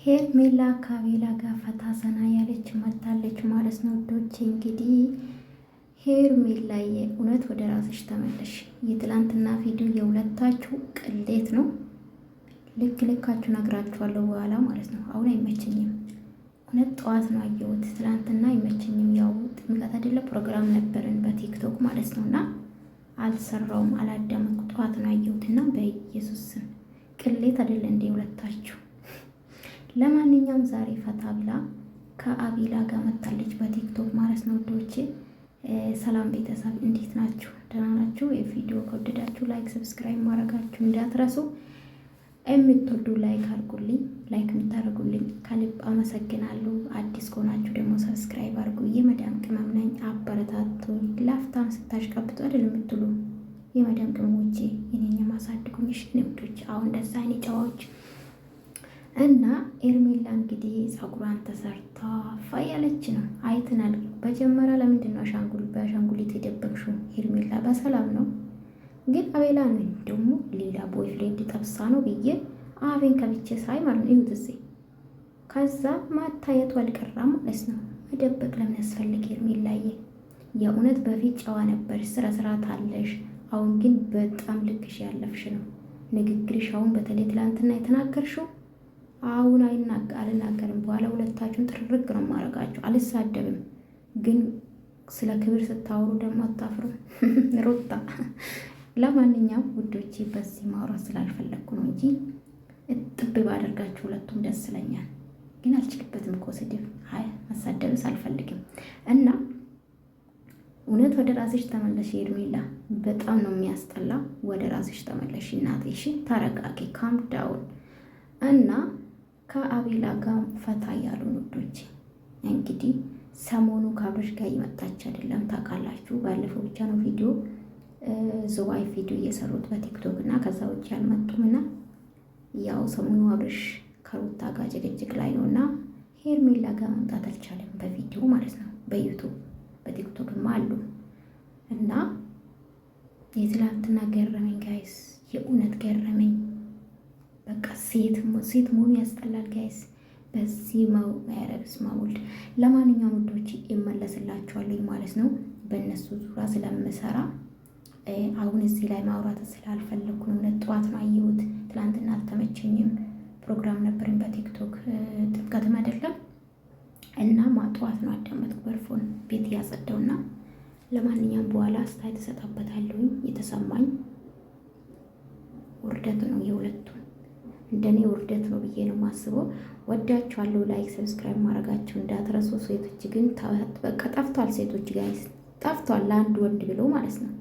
ሄርሜላ ከአቤላ ጋር ፈታ ዘና ያለች መታለች ማለት ነው ውዶቼ። እንግዲህ ሄርሜላዬ እውነት ወደ ራስሽ ተመለሽ። የትላንትና ቪዲዮ የሁለታችሁ ቅሌት ነው። ልካችሁ ነግራችኋለሁ በኋላ ማለት ነው። አሁን አይመቸኝም። እውነት ጠዋት ነው አየሁት። ትላንትና አይመቸኝም። ያው ጥምቀት አይደለ ፕሮግራም ነበርን በቲክቶክ ማለት ነው። እና አልሰራውም አላዳመጥኩ። ጠዋት ነው አየሁት እና በኢየሱስ ስም ቅሌት አይደለ እንዴ ሁለታችሁ? ለማንኛውም ዛሬ ፈታ ብላ ከአቤላ ጋር መታለች በቲክቶክ ማለት ነው ውዶቼ። ሰላም ቤተሰብ እንዴት ናችሁ? ደህና ናችሁ? የቪዲዮ ከወደዳችሁ ላይክ፣ ሰብስክራይብ ማድረጋችሁ እንዳትረሱ። የምትወዱ ላይክ አድርጉልኝ። ላይክ የምታደርጉልኝ ከልብ አመሰግናለሁ። አዲስ ከሆናችሁ ደግሞ ሰብስክራይብ አድርጉ። የመዳም ቅመም ነኝ፣ አበረታቱ። ላፍታም ስታሽቀብጡ አይደል የምትሉ የመዳም ቅመሞቼ የኔኛ ማሳድጉኝ። እሺ ውዶች፣ አሁን እንደዛ አይነት ጨዋዎች እና ኤርሜላ እንግዲህ ጸጉሯን ተሰርታ ፋያለች ነው አይተናል። በጀመረ ለምንድን ነው በአሻንጉሊት የደበቅሽው? ኤርሜላ በሰላም ነው ግን አቤላ ነው ደግሞ ሌላ ቦይፍሬንድ ጠብሳ ነው ብዬ አቤን ከብቼ ሳይ ማለት ነው። ይሁት እዚህ ከዛ ማታየቱ አልቀራም ማለት ነው። መደበቅ ለምን ያስፈልግ? ኤርሜላዬ የእውነት በፊት ጨዋ ነበር፣ ስርዓት አለሽ። አሁን ግን በጣም ልክሽ ያለፍሽ ነው ንግግርሽ። አሁን በተለይ ትላንትና የተናገርሽው አሁን አልናገርም። በኋላ ሁለታችሁን ጥርርግ ነው ማረጋችሁ። አልሳደብም ግን ስለ ክብር ስታወሩ ደግሞ አታፍሩም ሩታ። ለማንኛውም ውዶቼ በዚህ ማውራት ስላልፈለግኩ ነው እንጂ እጥብ ባደርጋችሁ ሁለቱም ደስ ይለኛል። ግን አልችልበትም እኮ ስድብ ማሳደብስ አልፈልግም። እና እውነት ወደ ራስሽ ተመለሽ ኤርሜላ። በጣም ነው የሚያስጠላ። ወደ ራስሽ ተመለሽ እናቴ። እሺ ተረጋጊ፣ ካም ዳውን። እና ከአቤላ ጋር ፈታ ያሉ ውዶቼ። እንግዲህ ሰሞኑ ከአብረሽ ጋር እየመጣች አይደለም ታውቃላችሁ። ባለፈው ብቻ ነው ቪዲዮ ዝዋይ ቪዲዮ እየሰሩት በቲክቶክ እና ከዛ ውጭ ያልመጡም። እና ያው ሰሞኑ አብረሽ ከሩታ ጋር ጭቅጭቅ ላይ ነው እና ሄርሜላ ጋር መምጣት አልቻለም በቪዲዮ ማለት ነው። በዩቱብ በቲክቶክም አሉ እና የትላንትና ገረመኝ ጋይስ፣ የእውነት ገረመኝ። በቃ ሴት መሆኑ ያስጠላል ጋይስ። በዚህ ማያረብስ ማውልድ። ለማንኛውም ውዶች ይመለስላችኋለሁ ማለት ነው። በእነሱ ዙሪያ ስለምሰራ አሁን እዚህ ላይ ማውራት ስላልፈለኩ ነው። ጠዋት ነው አየሁት። ትላንትና አልተመቸኝም። ፕሮግራም ነበርን በቲክቶክ ጥምቀትም አይደለም እና ጠዋት ነው አዳመጥኩ በርፎን ቤት እያጸዳውና። ለማንኛውም በኋላ አስተያየት እሰጣበታለሁ። የተሰማኝ ውርደት ነው የሁለቱ እንደኔ ውርደት ነው ብዬ ነው ማስበው። ወዳችኋለሁ። ላይክ ሰብስክራይብ ማድረጋችሁ እንዳትረሱ። ሴቶች ግን በቃ ጠፍቷል። ሴቶች ጋይስ ጠፍቷል። ለአንድ ወንድ ብሎ ማለት ነው።